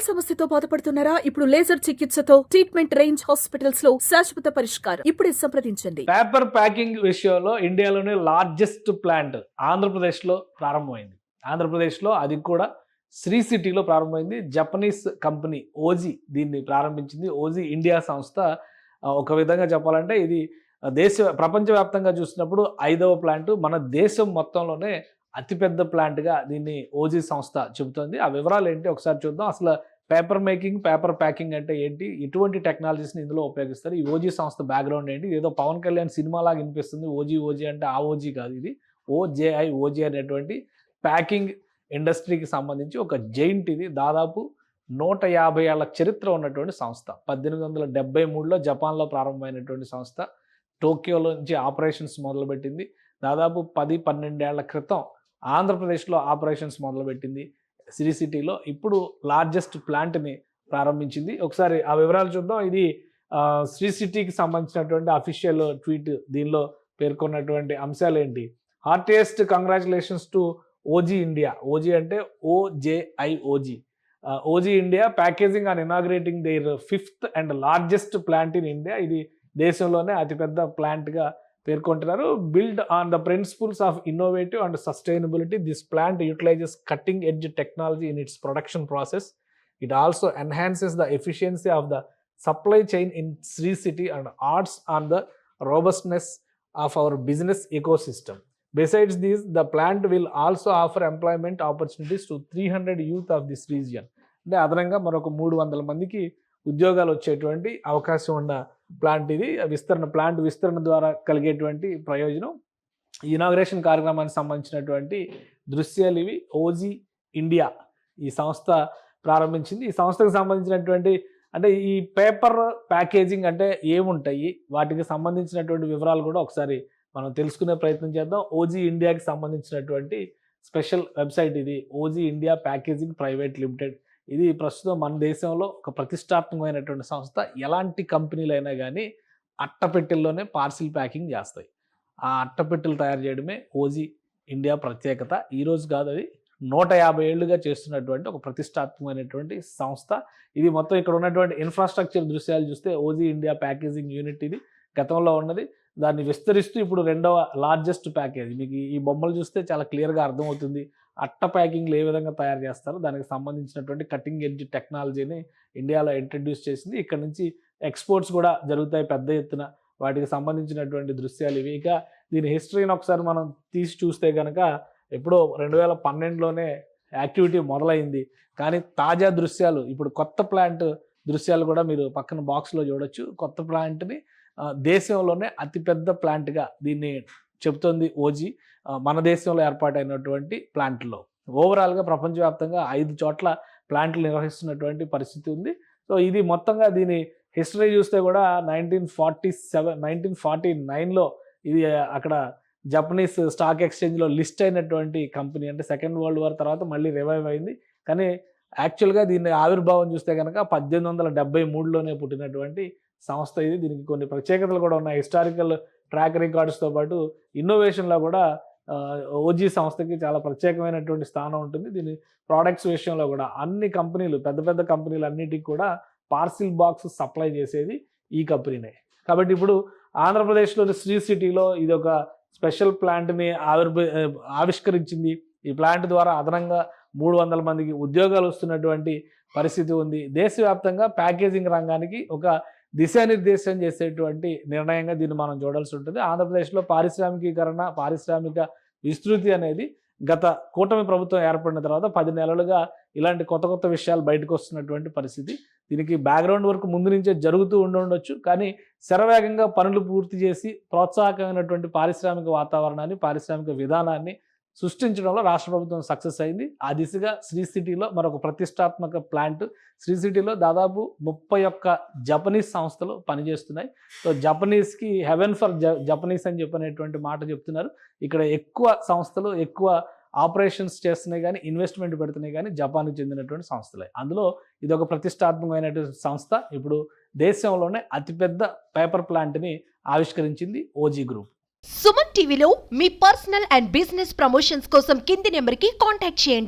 సమస్యతో బాధపడుతున్నారా? ఇప్పుడు లేజర్ చికిత్సతో ట్రీట్మెంట్ రేంజ్ హాస్పిటల్స్ లో శాశ్వత పరిష్కారం. ఇప్పుడే సంప్రదించండి. పేపర్ ప్యాకింగ్ విషయంలో ఇండియాలోనే లార్జెస్ట్ ప్లాంట్ ఆంధ్రప్రదేశ్ లో ప్రారంభమైంది. ఆంధ్రప్రదేశ్ లో అది కూడా శ్రీ సిటీలో ప్రారంభమైంది. జపనీస్ కంపెనీ ఓజీ దీన్ని ప్రారంభించింది. ఓజీ ఇండియా సంస్థ ఒక విధంగా చెప్పాలంటే ఇది ప్రపంచవ్యాప్తంగా చూసినప్పుడు 5వ ప్లాంట్. మన దేశం మొత్తంలోనే అతిపెద్ద ప్లాంట్గా దీన్ని ఓజీ సంస్థ చెబుతోంది. ఆ వివరాలు ఏంటి ఒకసారి చూద్దాం. అసలు పేపర్ మేకింగ్, పేపర్ ప్యాకింగ్ అంటే ఏంటి, ఎటువంటి టెక్నాలజీస్ని ఇందులో ఉపయోగిస్తారు, ఈ ఓజీ సంస్థ బ్యాక్గ్రౌండ్ ఏంటి, ఏదో పవన్ కళ్యాణ్ సినిమాలాగా వినిపిస్తుంది. ఓజీ అంటే ఆ ఓజీ కాదు, ఇది ఓజీ అనేటువంటి ప్యాకింగ్ ఇండస్ట్రీకి సంబంధించి ఒక జైంట్. ఇది దాదాపు 150 ఏళ్ల చరిత్ర ఉన్నటువంటి సంస్థ. 1873లో జపాన్లో ప్రారంభమైనటువంటి సంస్థ. టోక్యోలో నుంచి ఆపరేషన్స్ మొదలుపెట్టింది. దాదాపు 10-12 ఏళ్ల క్రితం ఆంధ్రప్రదేశ్లో ఆపరేషన్స్ మొదలుపెట్టింది శ్రీ సిటీలో. ఇప్పుడు లార్జెస్ట్ ప్లాంట్ని ప్రారంభించింది. ఒకసారి ఆ వివరాలు చూద్దాం. ఇది శ్రీ సిటీకి సంబంధించినటువంటి అఫీషియల్ ట్వీట్. దీనిలో పేర్కొన్నటువంటి అంశాలు ఏంటి? Heartiest congratulations to OG India. OG అంటే OG. OG India packaging and inaugurating their 5th and largest plant in India. ఇది దేశంలోనే అతిపెద్ద ప్లాంట్గా పేర్కొంటున్నారు. Build on the principles of innovative and sustainability, this plant utilizes cutting edge technology in its production process. It also enhances the efficiency of the supply chain in Sri City and adds on the robustness of our business ecosystem. Besides this, the plant will also offer employment opportunities to 300 youth of this region. అంటే అదనంగా మరొక 300 మందికి ఉద్యోగాలు వచ్చేటువంటి అవకాశం ఉన్న plant ఇది. Plant విస్తరణ ద్వారా కలిగేటువంటి ప్రయోజనం. ఈ ఇనాగ్రేషన్ కార్యక్రమానికి సంబంధించినటువంటి దృశ్యాలు ఇవి. ఓజీ ఇండియా ఈ సంస్థ ప్రారంభించింది. ఈ సంస్థకు సంబంధించినటువంటి అంటే ఈ పేపర్ ప్యాకేజింగ్ అంటే ఏముంటాయి, వాటికి సంబంధించినటువంటి వివరాలు కూడా ఒకసారి మనం తెలుసుకునే ప్రయత్నం చేద్దాం. ఓజీ ఇండియాకి సంబంధించినటువంటి స్పెషల్ వెబ్సైట్ ఇది, OG India packaging private limited. ఇది ప్రస్తుతం మన దేశంలో ఒక ప్రతిష్టాత్మకమైనటువంటి సంస్థ. ఎలాంటి కంపెనీలైనా కానీ అట్టపెట్టెల్లోనే పార్సిల్ ప్యాకింగ్ చేస్తాయి. ఆ అట్టపెట్టెలు తయారు చేయడమే ఓజీ ఇండియా ప్రత్యేకత. ఈరోజు కాదు, అది 150 ఏళ్లుగా చేస్తున్నటువంటి ఒక ప్రతిష్టాత్మకమైనటువంటి సంస్థ. ఇది మొత్తం ఇక్కడ ఉన్నటువంటి ఇన్ఫ్రాస్ట్రక్చర్ దృశ్యాలు చూస్తే ఓజీ ఇండియా ప్యాకేజింగ్ యూనిట్ ఇది గతంలో ఉన్నది. దాన్ని విస్తరిస్తూ ఇప్పుడు 2వ లార్జెస్ట్ ప్యాకేజ్. మీకు ఈ బొమ్మలు చూస్తే చాలా క్లియర్గా అర్థమవుతుంది అట్ట ప్యాకింగ్లు ఏ విధంగా తయారు చేస్తారో. దానికి సంబంధించినటువంటి కటింగ్ ఎడ్జ్ టెక్నాలజీని ఇండియాలో ఇంట్రడ్యూస్ చేసింది. ఇక్కడ నుంచి ఎక్స్పోర్ట్స్ కూడా జరుగుతాయి పెద్ద ఎత్తున. వాటికి సంబంధించినటువంటి దృశ్యాలు ఇవి. ఇక దీని హిస్టరీని ఒకసారి మనం తీసి చూస్తే కనుక ఎప్పుడో 2012లోనే యాక్టివిటీ మొదలైంది. కానీ తాజా దృశ్యాలు ఇప్పుడు కొత్త ప్లాంట్ దృశ్యాలు కూడా మీరు పక్కన బాక్స్లో చూడొచ్చు. కొత్త ప్లాంట్ని దేశంలోనే అతిపెద్ద ప్లాంట్గా దీన్ని చెబుతోంది ఓజీ. మన దేశంలో ఏర్పాటైనటువంటి ప్లాంట్లో ఓవరాల్గా ప్రపంచవ్యాప్తంగా 5 చోట్ల ప్లాంట్లు నిర్వహిస్తున్నటువంటి పరిస్థితి ఉంది. సో ఇది మొత్తంగా దీని హిస్టరీ చూస్తే కూడా 1949లో ఇది అక్కడ జపనీస్ స్టాక్ ఎక్స్చేంజ్లో లిస్ట్ అయినటువంటి కంపెనీ. అంటే సెకండ్ వరల్డ్ వార్ తర్వాత మళ్ళీ రివైవ్ అయింది. కానీ యాక్చువల్గా దీన్ని ఆవిర్భావం చూస్తే కనుక 1873లోనే పుట్టినటువంటి సంస్థ ఇది. దీనికి కొన్ని ప్రత్యేకతలు కూడా ఉన్నాయి. హిస్టారికల్ ట్రాక్ రికార్డ్స్తో పాటు ఇన్నోవేషన్లో కూడా ఓజీ సంస్థకి చాలా ప్రత్యేకమైనటువంటి స్థానం ఉంటుంది. దీని ప్రోడక్ట్స్ విషయంలో కూడా అన్ని కంపెనీలు, పెద్ద పెద్ద కంపెనీలు అన్నిటికీ కూడా పార్సిల్ బాక్స్ సప్లై చేసేది ఈ కంపెనీనే. కాబట్టి ఇప్పుడు ఆంధ్రప్రదేశ్లోని శ్రీ సిటీలో ఇది ఒక స్పెషల్ ప్లాంట్ని ఆవిష్కరించింది. ఈ ప్లాంట్ ద్వారా అదనంగా 300 మందికి ఉద్యోగాలు వస్తున్నటువంటి పరిస్థితి ఉంది. దేశవ్యాప్తంగా ప్యాకేజింగ్ రంగానికి ఒక దిశానిర్దేశం చేసేటువంటి నిర్ణయంగా దీన్ని మనం చూడాల్సి ఉంటుంది. ఆంధ్రప్రదేశ్లో పారిశ్రామికీకరణ, పారిశ్రామిక విస్తృతి అనేది గత కూటమి ప్రభుత్వం ఏర్పడిన తర్వాత 10 నెలలుగా ఇలాంటి కొత్త కొత్త విషయాలు బయటకు వస్తున్నటువంటి పరిస్థితి. దీనికి బ్యాక్గ్రౌండ్ వర్క్ ముందు నుంచే జరుగుతూ ఉండొచ్చు. కానీ శరవేగంగా పనులు పూర్తి చేసి ప్రోత్సాహకమైనటువంటి పారిశ్రామిక వాతావరణాన్ని, పారిశ్రామిక విధానాన్ని సృష్టించడంలో రాష్ట్ర ప్రభుత్వం సక్సెస్ అయింది. ఆ దిశగా శ్రీ సిటీలో మరొక ప్రతిష్టాత్మక ప్లాంట్. శ్రీ సిటీలో దాదాపు 31 జపనీస్ సంస్థలు పనిచేస్తున్నాయి. సో జపనీస్కి హెవెన్ ఫర్ జపనీస్ అని చెప్పనేటువంటి మాట చెప్తున్నారు. ఇక్కడ ఎక్కువ సంస్థలు ఎక్కువ ఆపరేషన్స్ చేస్తున్నాయి కానీ, ఇన్వెస్ట్మెంట్ పెడుతున్నాయి కానీ జపాన్కి చెందినటువంటి సంస్థలే. అందులో ఇది ఒక ప్రతిష్టాత్మకమైనటువంటి సంస్థ. ఇప్పుడు దేశంలోనే అతిపెద్ద పేపర్ ప్లాంట్ని ఆవిష్కరించింది ఓజీ గ్రూప్. సుమన్ టీవీలో మీ పర్సనల్ అండ్ బిజినెస్ ప్రమోషన్స్ కోసం కింది నెంబర్కి కాంటాక్ట్ చేయండి.